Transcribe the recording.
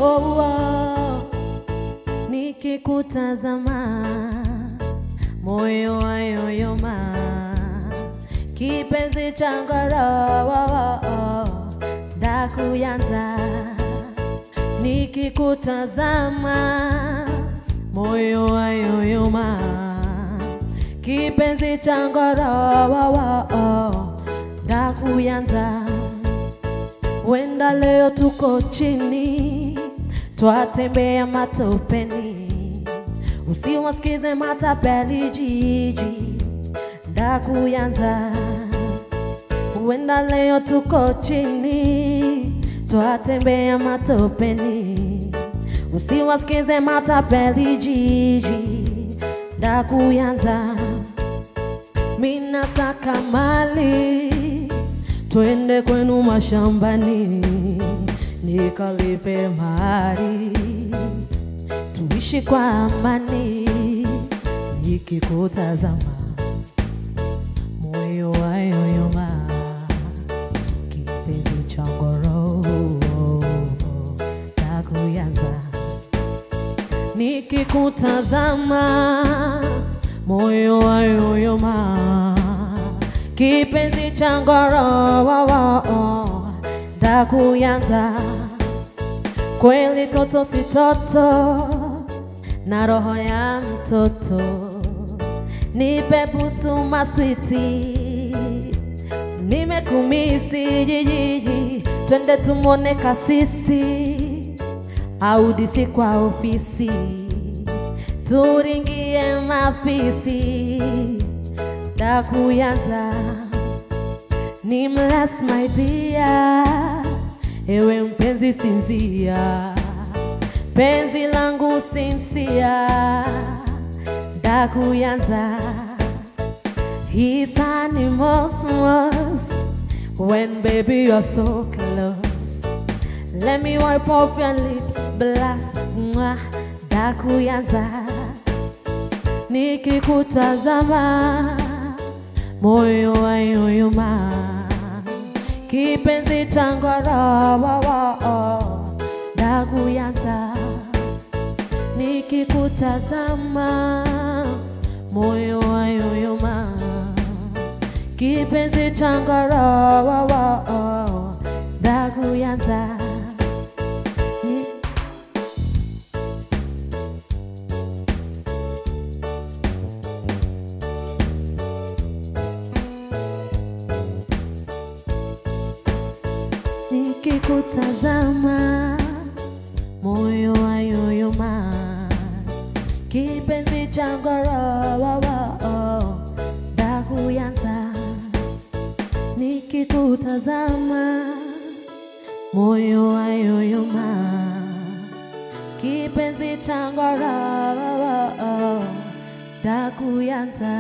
oh, oh. Nikikutazama moyo wayoyoma, kipenzi changu ndakuyanza. Nikikutazama moyo wayoyoma, kipenzi changu ndakuyanza. Wenda leo tuko chini, twatembea matopeni, usiwasikize matapeli jiji, ndakuyanza. Wenda leo tuko chini, twatembea matopeni, usiwasikize matapeli jiji, ndakuyanza. Minataka mali, twende kwenu mashambani, nikalipe mahari, tuishi kwa amani. Nikikutazama moyo wayoyoma, kipenzi changu ndakuyanza. Nikikutazama moyo wayoyoma, kipenzi changu ndakuyanza. Kweli toto si toto, na roho ya mtoto, nipe busu maswiti, nimekumisi jijiji, twende tumone kasisi, audisi kwa ofisi, turingie mafisi, ndakuyanza. Nameless my dear, ewe mpenzi sinzia, penzi langu sinsia, ndakuyanza. He's animals when baby you're so close. Let me wipe off your lips, blast, ndakuyanza. Nikikutazama moyo wayoyoma, kipenzi changu ndakuyanza. Nikikutazama moyo wayoyoma, kipenzi changu ndakuyanza. Nikikutazama moyo wayoyoma, kipenzi changu ndakuyanza. Nikikutazama moyo wayoyoma, kipenzi changu ndakuyanza.